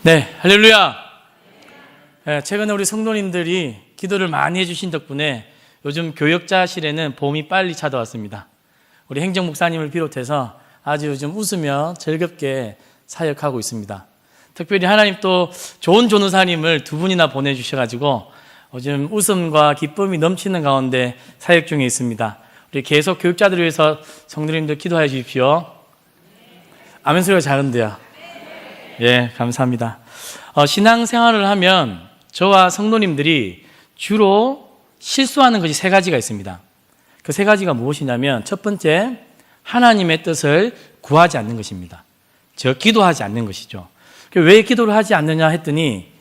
네, 할렐루야. 최근에 우리 성도님들이 기도를 많이 해주신 덕분에 요즘 교역자실에는 봄이 빨리 찾아왔습니다. 우리 행정 목사님을 비롯해서 아주 요즘 웃으며 즐겁게 사역하고 있습니다. 특별히 하나님 또 좋은 전도사님을 두 분이나 보내주셔가지고 요즘 웃음과 기쁨이 넘치는 가운데 사역 중에 있습니다. 우리 계속 교육자들을 위해서 성도님들 기도해 주십시오. 아멘 소리가 작은데요. 예, 감사합니다. 신앙생활을 하면 저와 성도님들이 주로 실수하는 것이 세 가지가 있습니다. 그 세 가지가 무엇이냐면 첫 번째, 하나님의 뜻을 구하지 않는 것입니다. 기도하지 않는 것이죠. 왜 기도를 하지 않느냐 했더니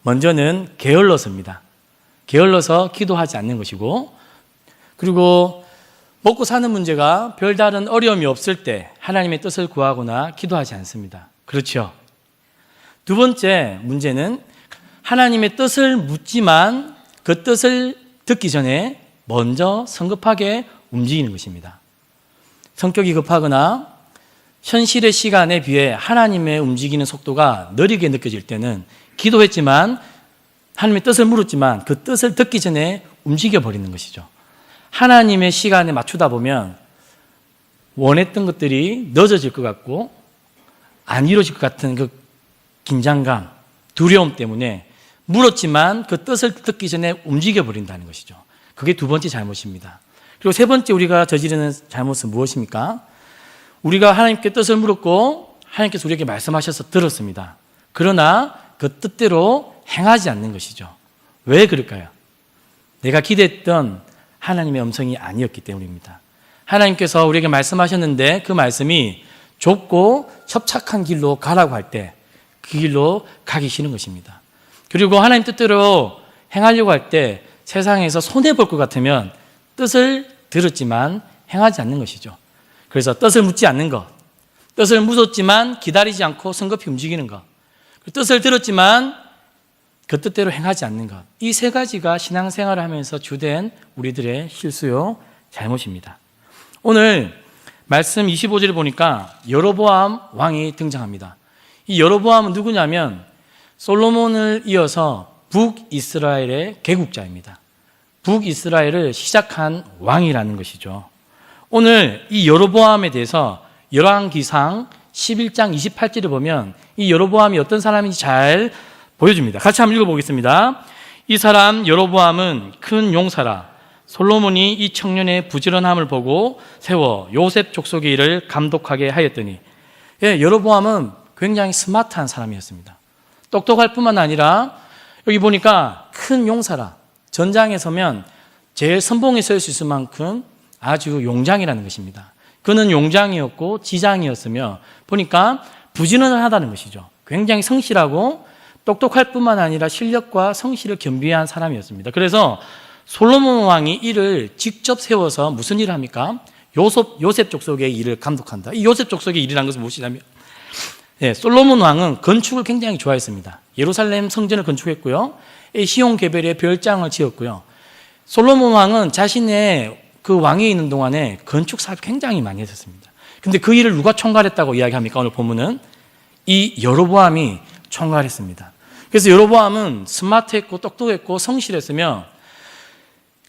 먼저는 게을러서입니다. 게을러서 기도하지 않는 것이고, 그리고 먹고 사는 문제가 별다른 어려움이 없을 때 하나님의 뜻을 구하거나 기도하지 않습니다. 그렇죠? 두 번째 문제는 하나님의 뜻을 묻지만 그 뜻을 듣기 전에 먼저 성급하게 움직이는 것입니다. 성격이 급하거나 현실의 시간에 비해 하나님의 움직이는 속도가 느리게 느껴질 때는 기도했지만 하나님의 뜻을 물었지만 그 뜻을 듣기 전에 움직여버리는 것이죠. 하나님의 시간에 맞추다 보면 원했던 것들이 늦어질 것 같고 안 이루어질 것 같은 그 긴장감, 두려움 때문에 물었지만 그 뜻을 듣기 전에 움직여버린다는 것이죠. 그게 두 번째 잘못입니다. 그리고 세 번째 우리가 저지르는 잘못은 무엇입니까? 우리가 하나님께 뜻을 물었고 하나님께서 우리에게 말씀하셔서 들었습니다. 그러나 그 뜻대로 행하지 않는 것이죠. 왜 그럴까요? 내가 기대했던 하나님의 음성이 아니었기 때문입니다. 하나님께서 우리에게 말씀하셨는데 그 말씀이 좁고 협착한 길로 가라고 할 때 그 길로 가기 싫은 것입니다. 그리고 하나님 뜻대로 행하려고 할 때 세상에서 손해볼 것 같으면 뜻을 들었지만 행하지 않는 것이죠. 그래서 뜻을 묻지 않는 것, 뜻을 묻었지만 기다리지 않고 성급히 움직이는 것, 뜻을 들었지만 그 뜻대로 행하지 않는 것, 이 세 가지가 신앙생활을 하면서 주된 우리들의 실수요, 잘못입니다. 오늘 말씀 25절을 보니까 여로보암 왕이 등장합니다. 이 여로보암은 누구냐면 솔로몬을 이어서 북이스라엘의 개국자입니다. 북이스라엘을 시작한 왕이라는 것이죠. 오늘 이 여로보암에 대해서 열왕기상 11장 28절을 보면 이 여로보암이 어떤 사람인지 잘 보여줍니다. 같이 한번 읽어보겠습니다. 이 사람 여로보암은 큰 용사라. 솔로몬이 이 청년의 부지런함을 보고 세워 요셉 족속의 일을 감독하게 하였더니, 예, 여로보암은 굉장히 스마트한 사람이었습니다. 똑똑할 뿐만 아니라 여기 보니까 큰 용사라. 전장에 서면 제일 선봉에 설 수 있을 만큼 아주 용장이라는 것입니다. 그는 용장이었고 지장이었으며 보니까 부지런하다는 것이죠. 굉장히 성실하고 똑똑할 뿐만 아니라 실력과 성실을 겸비한 사람이었습니다. 그래서 솔로몬 왕이 이를 직접 세워서 무슨 일을 합니까? 요셉 족속의 일을 감독한다. 이 요셉 족속의 일이라는 것은 무엇이냐면, 네, 솔로몬 왕은 건축을 굉장히 좋아했습니다. 예루살렘 성전을 건축했고요, 시온 게벨에 별장을 지었고요. 솔로몬 왕은 자신의 그 왕위에 있는 동안에 건축 사업을 굉장히 많이 했었습니다. 근데 그 일을 누가 총괄했다고 이야기합니까? 오늘 본문은 이 여로보암이 총괄했습니다. 그래서 여로보암은 스마트했고 똑똑했고 성실했으며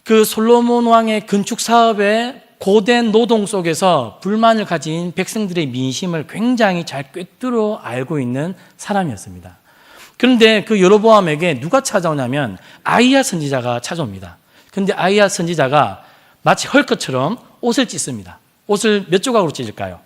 그 솔로몬 왕의 건축 사업에 고된 노동 속에서 불만을 가진 백성들의 민심을 굉장히 잘 꿰뚫어 알고 있는 사람이었습니다. 그런데 그 여로보암에게 누가 찾아오냐면 아히야 선지자가 찾아옵니다. 그런데 아히야 선지자가 마치 헐크처럼 옷을 찢습니다. 옷을 몇 조각으로 찢을까요?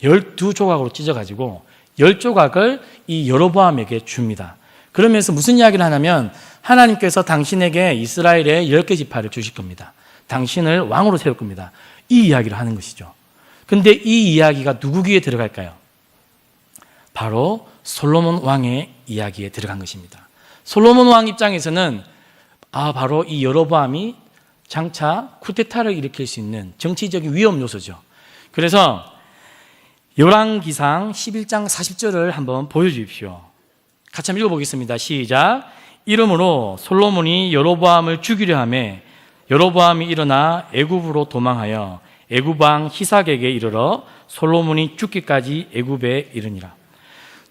12조각으로 찢어가지고 10조각을 이 여로보암에게 줍니다. 그러면서 무슨 이야기를 하냐면 하나님께서 당신에게 이스라엘의 10개 지파를 주실 겁니다. 당신을 왕으로 세울 겁니다. 이 이야기를 하는 것이죠. 그런데 이 이야기가 누구 귀에 들어갈까요? 바로 솔로몬 왕의 이야기에 들어간 것입니다. 솔로몬 왕 입장에서는 바로 이 여로보암이 장차 쿠데타를 일으킬 수 있는 정치적인 위험 요소죠. 그래서 열왕기상 11장 40절을 한번 보여주십시오. 같이 한번 읽어보겠습니다. 시작. 이러므로 솔로몬이 여로보암을 죽이려 하매 여로보암이 일어나 애굽으로 도망하여 애굽 왕 히삭에게 이르러 솔로몬이 죽기까지 애굽에 이르니라.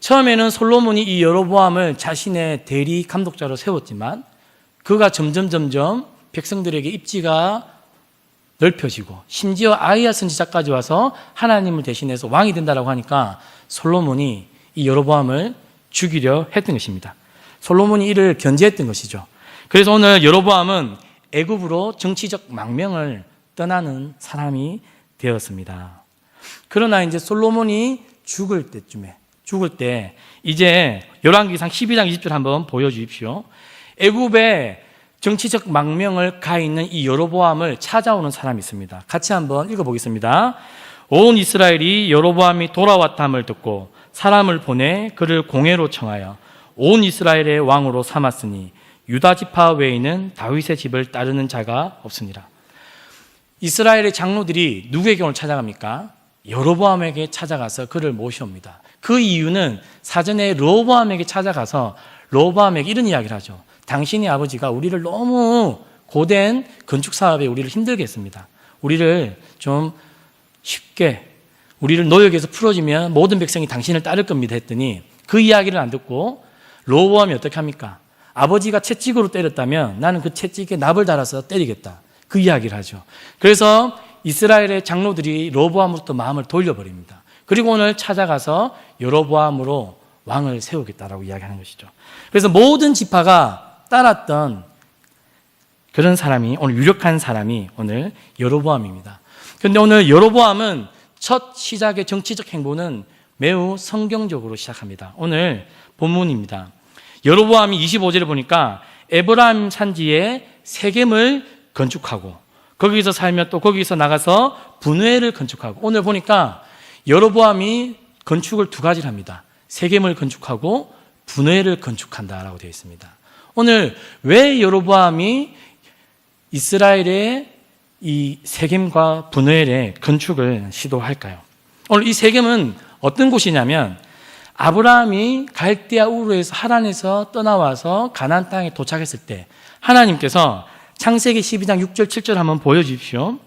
처음에는 솔로몬이 이 여로보암을 자신의 대리 감독자로 세웠지만 그가 점점 백성들에게 입지가 넓혀지고 심지어 아히야 선지자까지 와서 하나님을 대신해서 왕이 된다라고 하니까 솔로몬이 이 여로보암을 죽이려 했던 것입니다. 솔로몬이 이를 견제했던 것이죠. 그래서 오늘 여로보암은 애굽으로 정치적 망명을 떠나는 사람이 되었습니다. 그러나 이제 솔로몬이 죽을 때 이제 열왕기상 12장 20절 한번 보여주십시오. 애굽에 정치적 망명을 가 있는 이 여로보암을 찾아오는 사람이 있습니다. 같이 한번 읽어보겠습니다. 온 이스라엘이 여로보암이 돌아왔다함을 듣고 사람을 보내 그를 공회로 청하여 온 이스라엘의 왕으로 삼았으니 유다 지파 외에는 다윗의 집을 따르는 자가 없으니라. 이스라엘의 장로들이 누구에게 오늘 찾아갑니까? 여로보암에게 찾아가서 그를 모셔옵니다. 그 이유는 사전에 르호보암에게 찾아가서 르호보암에게 이런 이야기를 하죠. 당신의 아버지가 우리를 너무 고된 건축 사업에 우리를 힘들게 했습니다. 우리를 좀 쉽게 우리를 노역에서 풀어주면 모든 백성이 당신을 따를 겁니다 했더니 그 이야기를 안 듣고 르호보암이 어떻게 합니까? 아버지가 채찍으로 때렸다면 나는 그 채찍에 납을 달아서 때리겠다. 그 이야기를 하죠. 그래서 이스라엘의 장로들이 르호보암으로부터 마음을 돌려버립니다. 그리고 오늘 찾아가서 여로보암으로 왕을 세우겠다라고 이야기하는 것이죠. 그래서 모든 지파가 따랐던 그런 사람이 오늘 유력한 사람이 오늘 여로보암입니다. 그런데 오늘 여로보암은 첫 시작의 정치적 행보는 매우 성경적으로 시작합니다. 오늘 본문입니다. 여로보암이 25절에 보니까 에브라임 산지에 세겜을 건축하고 거기서 살며 또 거기서 나가서 분회를 건축하고 오늘 보니까 여로보암이 건축을 두 가지를 합니다. 세겜을 건축하고 분회를 건축한다라고 되어 있습니다. 오늘 왜 여로보암이 이스라엘의 이 세겜과 분회의 건축을 시도할까요? 오늘 이 세겜은 어떤 곳이냐면 아브라함이 갈대아 우르에서 하란에서 떠나와서 가나안 땅에 도착했을 때 하나님께서 창세기 12장 6절 7절 한번 보여주십시오.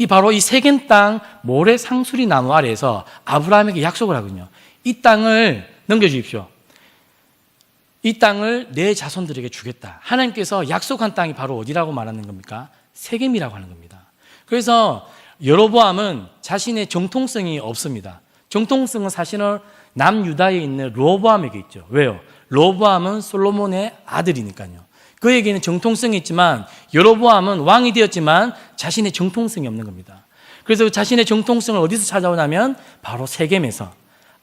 바로 이 세겜 땅 모래 상수리 나무 아래에서 아브라함에게 약속을 하거든요. 이 땅을 넘겨주십시오. 이 땅을 내 자손들에게 주겠다. 하나님께서 약속한 땅이 바로 어디라고 말하는 겁니까? 세겜이라고 하는 겁니다. 그래서 여로보암은 자신의 정통성이 없습니다. 정통성은 사실은 남유다에 있는 르호보암에게 있죠. 왜요? 르호보암은 솔로몬의 아들이니까요. 그에게는 정통성이 있지만 여로보암은 왕이 되었지만 자신의 정통성이 없는 겁니다. 그래서 자신의 정통성을 어디서 찾아오냐면 바로 세겜에서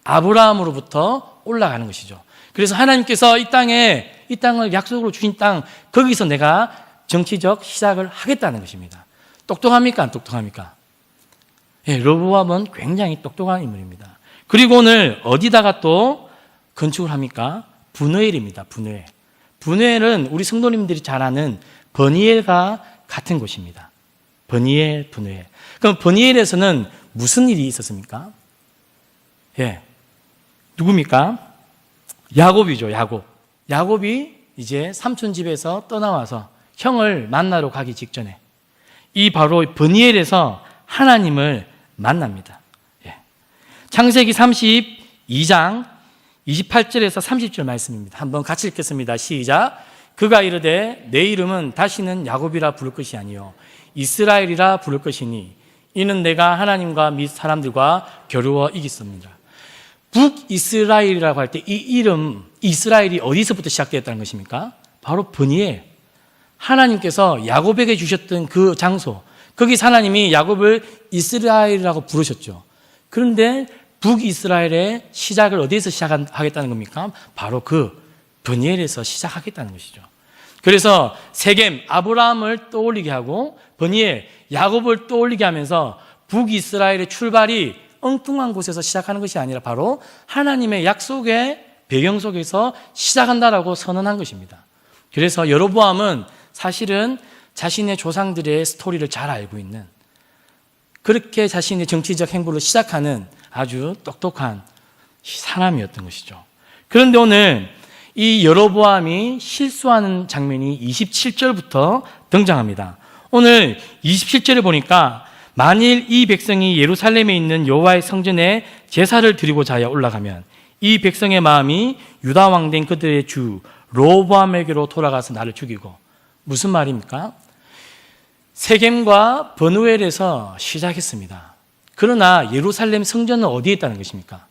아브라함으로부터 올라가는 것이죠. 그래서 하나님께서 이 땅을 약속으로 주신 땅, 거기서 내가 정치적 시작을 하겠다는 것입니다. 똑똑합니까? 안 똑똑합니까? 예, 르호보암은 굉장히 똑똑한 인물입니다. 그리고 오늘 어디다가 또 건축을 합니까? 분회일입니다. 분회. 분회는 우리 성도님들이 잘 아는 버니엘과 같은 곳입니다. 버니엘, 분회. 그럼 버니엘에서는 무슨 일이 있었습니까? 예, 누굽니까? 야곱이죠. 야곱이 이제 삼촌 집에서 떠나와서 형을 만나러 가기 직전에 이 바로 버니엘에서 하나님을 만납니다. 예. 창세기 32장 28절에서 30절 말씀입니다. 한번 같이 읽겠습니다. 시작. 그가 이르되 내 이름은 다시는 야곱이라 부를 것이 아니요 이스라엘이라 부를 것이니 이는 내가 하나님과 및 사람들과 겨루어 이겼습니다. 북이스라엘이라고 할 때 이 이름 이스라엘이 어디서부터 시작되었다는 것입니까? 바로 버니엘. 하나님께서 야곱에게 주셨던 그 장소, 거기서 하나님이 야곱을 이스라엘이라고 부르셨죠. 그런데 북이스라엘의 시작을 어디에서 시작하겠다는 겁니까? 바로 그 버니엘에서 시작하겠다는 것이죠. 그래서 세겜, 아브라함을 떠올리게 하고 버니엘, 야곱을 떠올리게 하면서 북이스라엘의 출발이 엉뚱한 곳에서 시작하는 것이 아니라 바로 하나님의 약속의 배경 속에서 시작한다라고 선언한 것입니다. 그래서 여로보암은 사실은 자신의 조상들의 스토리를 잘 알고 있는, 그렇게 자신의 정치적 행보를 시작하는 아주 똑똑한 사람이었던 것이죠. 그런데 오늘 이 여로보암이 실수하는 장면이 27절부터 등장합니다. 오늘 27절에 보니까 만일 이 백성이 예루살렘에 있는 여호와의 성전에 제사를 드리고자 하여 올라가면 이 백성의 마음이 유다 왕 된 그들의 주 로보암에게로 돌아가서 나를 죽이고. 무슨 말입니까? 세겜과 버누엘에서 시작했습니다. 그러나 예루살렘 성전은 어디에 있다는 것입니까?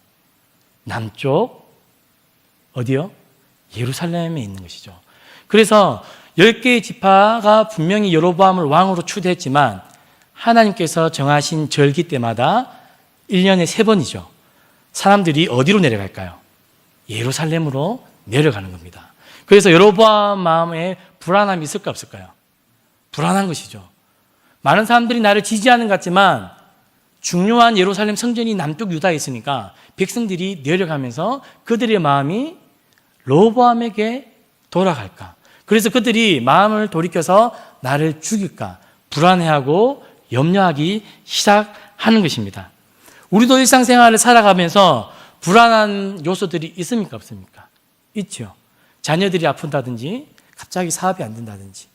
남쪽 어디요? 예루살렘에 있는 것이죠. 그래서 10개의 지파가 분명히 여로보암을 왕으로 추대했지만 하나님께서 정하신 절기 때마다 1년에 3번이죠. 사람들이 어디로 내려갈까요? 예루살렘으로 내려가는 겁니다. 그래서 여로보암 마음에 불안함이 있을까 없을까요? 불안한 것이죠. 많은 사람들이 나를 지지하는 것 같지만 중요한 예루살렘 성전이 남쪽 유다에 있으니까 백성들이 내려가면서 그들의 마음이 로보암에게 돌아갈까? 그래서 그들이 마음을 돌이켜서 나를 죽일까? 불안해하고 염려하기 시작하는 것입니다. 우리도 일상생활을 살아가면서 불안한 요소들이 있습니까? 없습니까? 있죠. 자녀들이 아픈다든지 갑자기 사업이 안 된다든지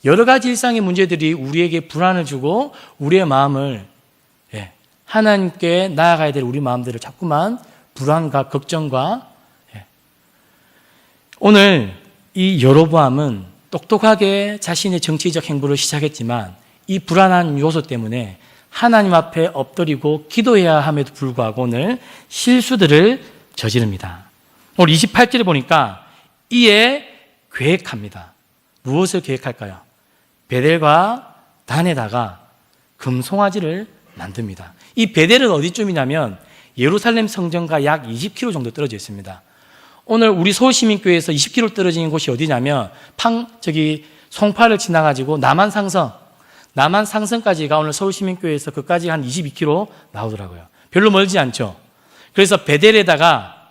여러 가지 일상의 문제들이 우리에게 불안을 주고 우리의 마음을 하나님께 나아가야 될 우리 마음들을 자꾸만 불안과 걱정과 오늘 이 여로보암은 똑똑하게 자신의 정치적 행보를 시작했지만 이 불안한 요소 때문에 하나님 앞에 엎드리고 기도해야 함에도 불구하고 오늘 실수들을 저지릅니다. 오늘 28절에 보니까 이에 계획합니다. 무엇을 계획할까요? 베델과 단에다가 금송아지를 만듭니다. 이 베델은 어디쯤이냐면 예루살렘 성전과 약 20km 정도 떨어져 있습니다. 오늘 우리 서울시민교회에서 20km 떨어진 곳이 어디냐면 송파를 지나가지고 남한상성까지가 오늘 서울시민교회에서 그까지 한 22km 나오더라고요. 별로 멀지 않죠. 그래서 베델에다가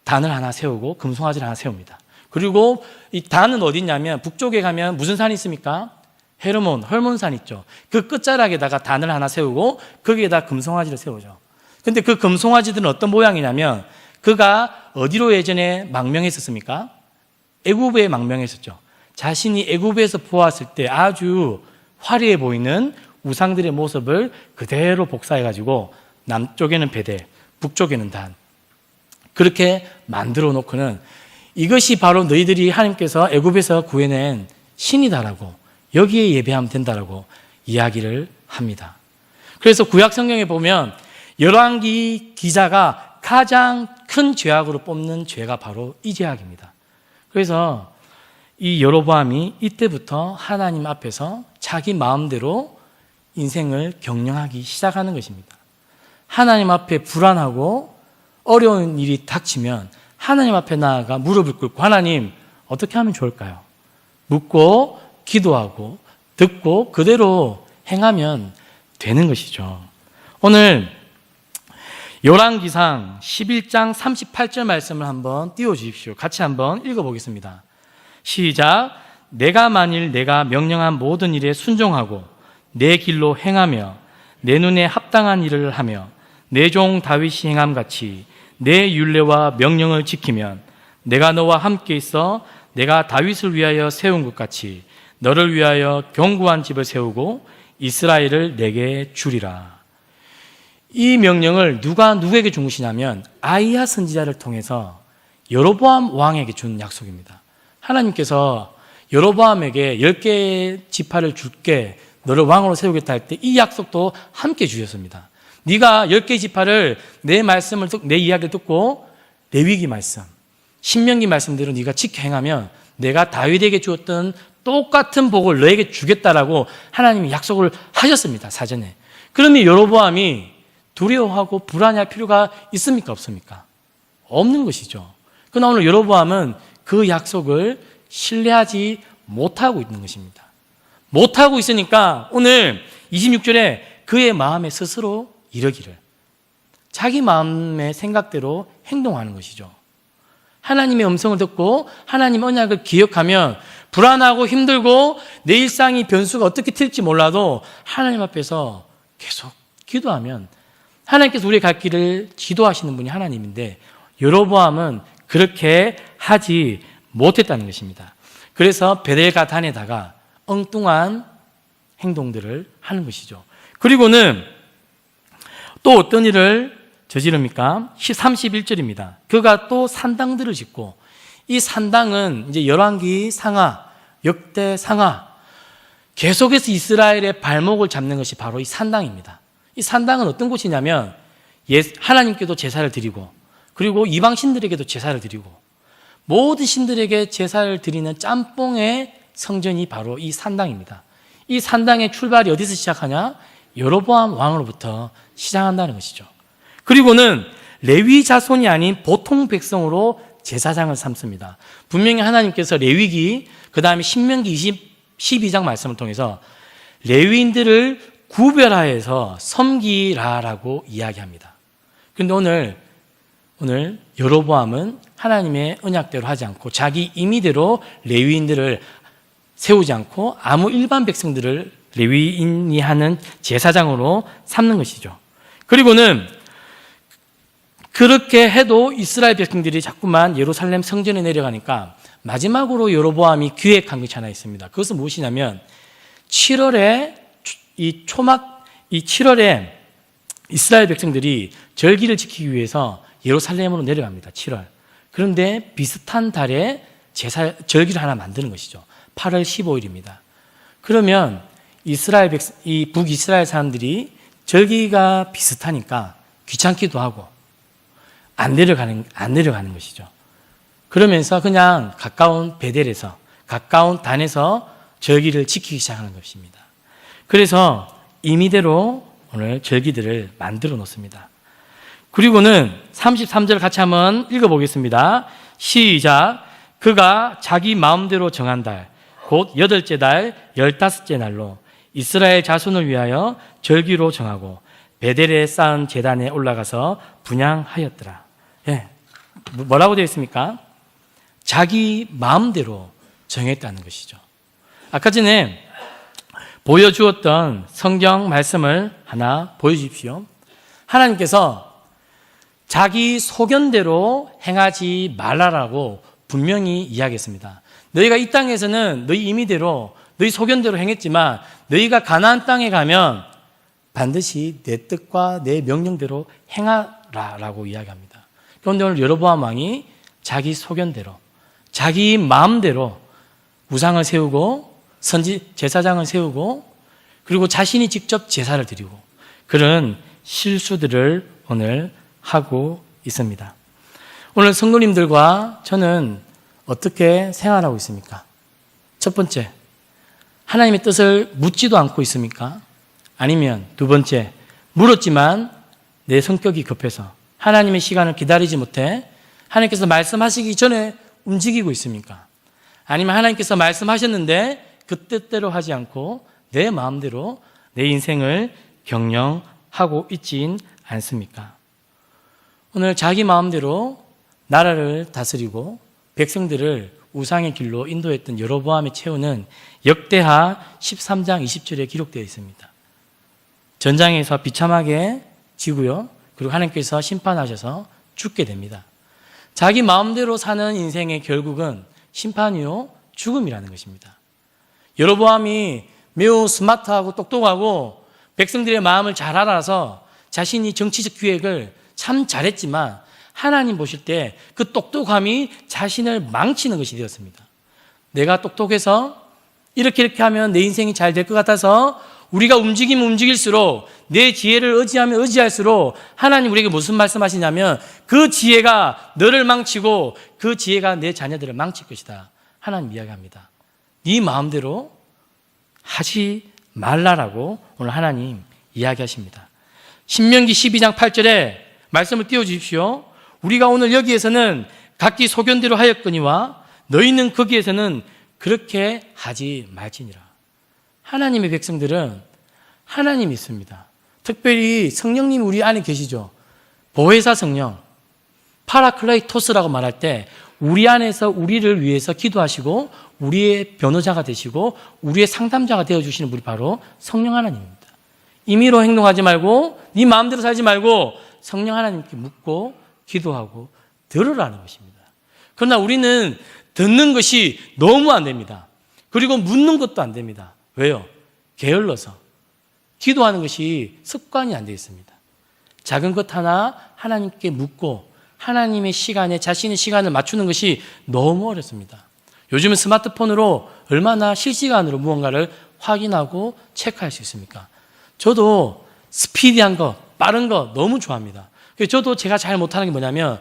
단을 하나 세우고 금송아지를 하나 세웁니다. 그리고 이 단은 어디냐면 북쪽에 가면 무슨 산이 있습니까? 헐몬산 있죠. 그 끝자락에다가 단을 하나 세우고 거기에다 금송아지를 세우죠. 근데 그 금송아지들은 어떤 모양이냐면 그가 어디로 예전에 망명했었습니까? 애굽에 망명했었죠. 자신이 애굽에서 보았을 때 아주 화려해 보이는 우상들의 모습을 그대로 복사해가지고 남쪽에는 베델, 북쪽에는 단 그렇게 만들어 놓고는 이것이 바로 너희들이 하나님께서 애굽에서 구해낸 신이다라고 여기에 예배하면 된다라고 이야기를 합니다. 그래서 구약 성경에 보면 열왕기 기자가 가장 큰 죄악으로 뽑는 죄가 바로 이 죄악입니다. 그래서 이 여로보암이 이때부터 하나님 앞에서 자기 마음대로 인생을 경영하기 시작하는 것입니다. 하나님 앞에 불안하고 어려운 일이 닥치면 하나님 앞에 나아가 무릎을 꿇고 하나님 어떻게 하면 좋을까요? 묻고 기도하고 듣고 그대로 행하면 되는 것이죠. 오늘 열왕기상 11장 38절 말씀을 한번 띄워주십시오. 같이 한번 읽어보겠습니다. 시작. 내가 만일 내가 명령한 모든 일에 순종하고 내 길로 행하며 내 눈에 합당한 일을 하며 내 종 다윗이 행함같이 내 율례와 명령을 지키면 내가 너와 함께 있어 내가 다윗을 위하여 세운 것 같이 너를 위하여 견고한 집을 세우고 이스라엘을 내게 주리라. 이 명령을 누가 누구에게 준 것이냐면 아이야 선지자를 통해서 여로보암 왕에게 준 약속입니다. 하나님께서 여로보암에게 10개의 지파를 줄게 너를 왕으로 세우겠다 할 때 이 약속도 함께 주셨습니다. 네가 10개의 지파를 내 말씀을 내 이야기를 듣고 레위기 말씀, 신명기 말씀대로 네가 지켜 행하면 내가 다윗에게 주었던 똑같은 복을 너에게 주겠다라고 하나님이 약속을 하셨습니다. 사전에. 그러면 여로보암이 두려워하고 불안해할 필요가 있습니까? 없습니까? 없는 것이죠. 그러나 오늘 여로보암은 그 약속을 신뢰하지 못하고 있는 것입니다. 못하고 있으니까 오늘 26절에 그의 마음에 스스로 이르기를 자기 마음의 생각대로 행동하는 것이죠. 하나님의 음성을 듣고 하나님 언약을 기억하면 불안하고 힘들고 내 일상이 변수가 어떻게 튈지 몰라도 하나님 앞에서 계속 기도하면 하나님께서 우리의 갈 길을 지도하시는 분이 하나님인데 여로보암은 그렇게 하지 못했다는 것입니다. 그래서 베델과 단에다가 엉뚱한 행동들을 하는 것이죠. 그리고는 또 어떤 일을 저지릅니까? 31절입니다. 그가 또 산당들을 짓고, 이 산당은 이제 열왕기 상하, 역대 상하, 계속해서 이스라엘의 발목을 잡는 것이 바로 이 산당입니다. 이 산당은 어떤 곳이냐면 하나님께도 제사를 드리고, 그리고 이방 신들에게도 제사를 드리고, 모든 신들에게 제사를 드리는 짬뽕의 성전이 바로 이 산당입니다. 이 산당의 출발이 어디서 시작하냐? 여로보암 왕으로부터 시작한다는 것이죠. 그리고는 레위 자손이 아닌 보통 백성으로 제사장을 삼습니다. 분명히 하나님께서 레위기, 그 다음에 신명기 12장 말씀을 통해서 레위인들을 구별하여서 섬기라라고 이야기합니다. 그런데 오늘 여로보암은 하나님의 언약대로 하지 않고 자기 임의대로 레위인들을 세우지 않고 아무 일반 백성들을 레위인이 하는 제사장으로 삼는 것이죠. 그리고는 그렇게 해도 이스라엘 백성들이 자꾸만 예루살렘 성전에 내려가니까 마지막으로 여로보암이 기획한 것이 하나 있습니다. 그것은 무엇이냐면 7월에 이스라엘 백성들이 절기를 지키기 위해서 예루살렘으로 내려갑니다. 7월. 그런데 비슷한 달에 절기를 하나 만드는 것이죠. 8월 15일입니다. 그러면 북이스라엘 사람들이 절기가 비슷하니까 귀찮기도 하고 안 내려가는 것이죠. 그러면서 그냥 가까운 베델에서, 가까운 단에서 절기를 지키기 시작하는 것입니다. 그래서 임의대로 오늘 절기들을 만들어 놓습니다. 그리고는 33절 같이 한번 읽어보겠습니다. 시작. 그가 자기 마음대로 정한 달, 곧 8째 달, 15째 날로 이스라엘 자손을 위하여 절기로 정하고 베델에 쌓은 제단에 올라가서 분향하였더라. 예. 뭐라고 되어 있습니까? 자기 마음대로 정했다는 것이죠. 아까 전에 보여주었던 성경 말씀을 하나 보여주십시오. 하나님께서 자기 소견대로 행하지 말라라고 분명히 이야기했습니다. 너희가 이 땅에서는 너희 임의대로, 너희 소견대로 행했지만 너희가 가나안 땅에 가면 반드시 내 뜻과 내 명령대로 행하라라고 이야기합니다. 그런데 오늘 여로보암 왕이 자기 소견대로, 자기 마음대로 우상을 세우고 제사장을 세우고 그리고 자신이 직접 제사를 드리고 그런 실수들을 오늘 하고 있습니다. 오늘 성도님들과 저는 어떻게 생활하고 있습니까? 첫 번째, 하나님의 뜻을 묻지도 않고 있습니까? 아니면 두 번째, 물었지만 내 성격이 급해서 하나님의 시간을 기다리지 못해 하나님께서 말씀하시기 전에 움직이고 있습니까? 아니면 하나님께서 말씀하셨는데 그 뜻대로 하지 않고 내 마음대로 내 인생을 경영하고 있진 않습니까? 오늘 자기 마음대로 나라를 다스리고 백성들을 우상의 길로 인도했던 여로보암의 최후는 역대하 13장 20절에 기록되어 있습니다. 전장에서 비참하게 지고요. 그리고 하나님께서 심판하셔서 죽게 됩니다. 자기 마음대로 사는 인생의 결국은 심판이요 죽음이라는 것입니다. 여로보암이 매우 스마트하고 똑똑하고 백성들의 마음을 잘 알아서 자신이 정치적 기획을 참 잘했지만 하나님 보실 때 그 똑똑함이 자신을 망치는 것이 되었습니다. 내가 똑똑해서 이렇게 하면 내 인생이 잘 될 것 같아서 우리가 움직이면 움직일수록 내 지혜를 의지하면 의지할수록 하나님 우리에게 무슨 말씀하시냐면 그 지혜가 너를 망치고 그 지혜가 내 자녀들을 망칠 것이다. 하나님 이야기합니다. 네 마음대로 하지 말라라고 오늘 하나님 이야기하십니다. 신명기 12장 8절에 말씀을 띄워주십시오. 우리가 오늘 여기에서는 각기 소견대로 하였거니와 너희는 거기에서는 그렇게 하지 말지니라. 하나님의 백성들은 하나님이 있습니다. 특별히 성령님이 우리 안에 계시죠. 보혜사 성령, 파라클레이토스라고 말할 때 우리 안에서 우리를 위해서 기도하시고 우리의 변호자가 되시고 우리의 상담자가 되어주시는 분이 바로 성령 하나님입니다. 임의로 행동하지 말고 네 마음대로 살지 말고 성령 하나님께 묻고 기도하고 들으라는 것입니다. 그러나 우리는 듣는 것이 너무 안 됩니다. 그리고 묻는 것도 안 됩니다. 왜요? 게을러서 기도하는 것이 습관이 안 되어 있습니다. 작은 것 하나 하나님께 묻고 하나님의 시간에 자신의 시간을 맞추는 것이 너무 어렵습니다. 요즘은 스마트폰으로 얼마나 실시간으로 무언가를 확인하고 체크할 수 있습니까? 저도 스피디한 거, 빠른 거 너무 좋아합니다. 저도 제가 잘 못하는 게 뭐냐면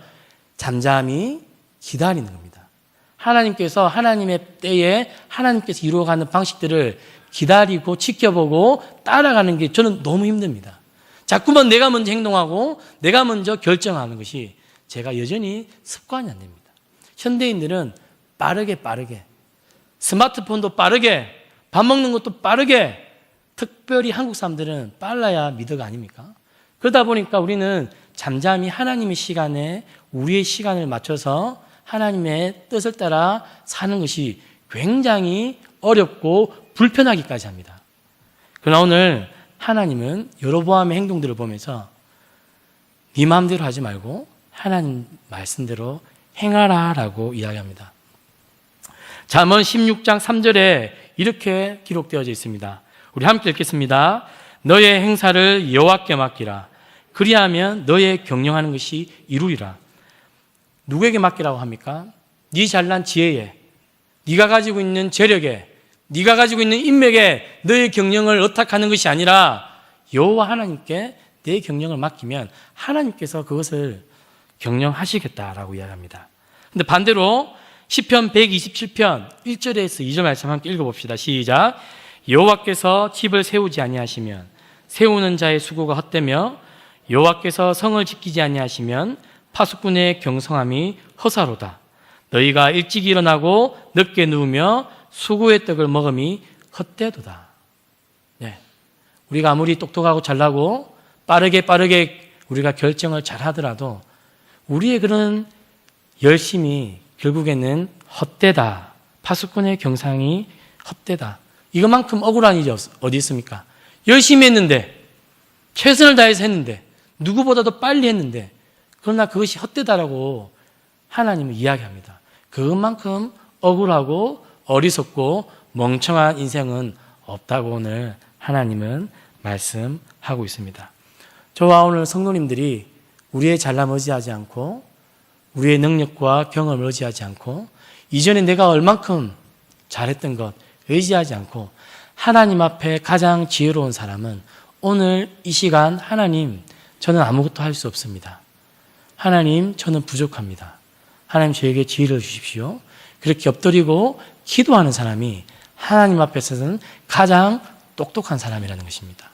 잠잠히 기다리는 겁니다. 하나님께서 하나님의 때에 하나님께서 이루어가는 방식들을 기다리고 지켜보고 따라가는 게 저는 너무 힘듭니다. 자꾸만 내가 먼저 행동하고 내가 먼저 결정하는 것이 제가 여전히 습관이 안 됩니다. 현대인들은 빠르게 스마트폰도 빠르게 밥 먹는 것도 빠르게 특별히 한국 사람들은 빨라야 미덕 아닙니까? 그러다 보니까 우리는 잠잠히 하나님의 시간에 우리의 시간을 맞춰서 하나님의 뜻을 따라 사는 것이 굉장히 어렵고 불편하기까지 합니다. 그러나 오늘 하나님은 여로보암의 행동들을 보면서 네 마음대로 하지 말고 하나님 말씀대로 행하라라고 이야기합니다. 잠언 16장 3절에 이렇게 기록되어져 있습니다. 우리 함께 읽겠습니다. 너의 행사를 여호와께 맡기라. 그리하면 너의 경영하는 것이 이루리라. 누구에게 맡기라고 합니까? 네 잘난 지혜에, 네가 가지고 있는 재력에, 네가 가지고 있는 인맥에 너의 경영을 의탁하는 것이 아니라 여호와 하나님께 내 경영을 맡기면 하나님께서 그것을 경영하시겠다라고 이야기합니다. 근데 반대로 시편 127편 1절에서 2절 말씀 함께 읽어봅시다. 시작. 여호와께서 집을 세우지 아니하시면 세우는 자의 수고가 헛되며 여호와께서 성을 지키지 아니하시면 파수꾼의 경성함이 허사로다. 너희가 일찍 일어나고 늦게 누우며 수고의 떡을 먹음이 헛되도다. 네. 우리가 아무리 똑똑하고 잘나고 빠르게 우리가 결정을 잘 하더라도 우리의 그런 열심이 결국에는 헛되다. 파수꾼의 경상이 헛되다. 이것만큼 억울한 일이 어디 있습니까? 열심히 했는데, 최선을 다해서 했는데, 누구보다도 빨리 했는데, 그러나 그것이 헛되다라고 하나님은 이야기합니다. 그것만큼 억울하고 어리석고 멍청한 인생은 없다고 오늘 하나님은 말씀하고 있습니다. 저와 오늘 성도님들이 우리의 잘남 의지하지 않고 우리의 능력과 경험을 의지하지 않고 이전에 내가 얼만큼 잘했던 것 의지하지 않고 하나님 앞에 가장 지혜로운 사람은 오늘 이 시간 하나님 저는 아무것도 할 수 없습니다. 하나님 저는 부족합니다. 하나님 저에게 지혜를 주십시오. 그렇게 엎드리고 기도하는 사람이 하나님 앞에서는 가장 똑똑한 사람이라는 것입니다.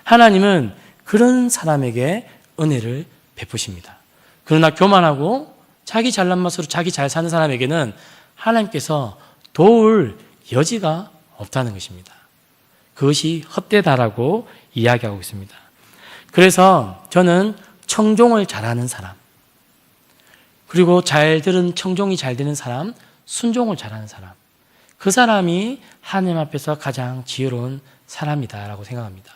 하나님은 그런 사람에게 은혜를 베푸십니다. 그러나 교만하고 자기 잘난 맛으로 자기 잘 사는 사람에게는 하나님께서 도울 여지가 없다는 것입니다. 그것이 헛되다라고 이야기하고 있습니다. 그래서 저는 청종을 잘하는 사람, 그리고 잘 들은 청종이 잘 되는 사람, 순종을 잘하는 사람, 그 사람이 하나님 앞에서 가장 지혜로운 사람이다라고 생각합니다.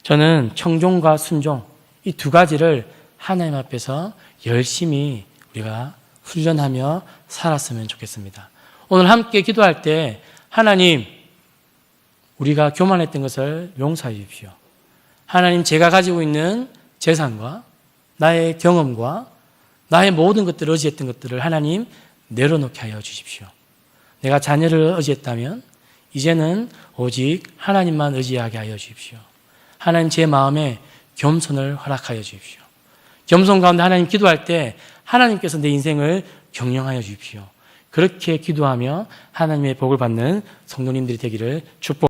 저는 청종과 순종 이 두 가지를 하나님 앞에서 열심히 우리가 훈련하며 살았으면 좋겠습니다. 오늘 함께 기도할 때 하나님 우리가 교만했던 것을 용서해 주십시오. 하나님 제가 가지고 있는 재산과 나의 경험과 나의 모든 것들을 의지했던 것들을 하나님 내려놓게 하여 주십시오. 내가 자녀를 의지했다면 이제는 오직 하나님만 의지하게 하여 주십시오. 하나님 제 마음에 겸손을 허락하여 주십시오. 겸손 가운데 하나님 기도할 때 하나님께서 내 인생을 경영하여 주십시오. 그렇게 기도하며 하나님의 복을 받는 성도님들이 되기를 축복합니다.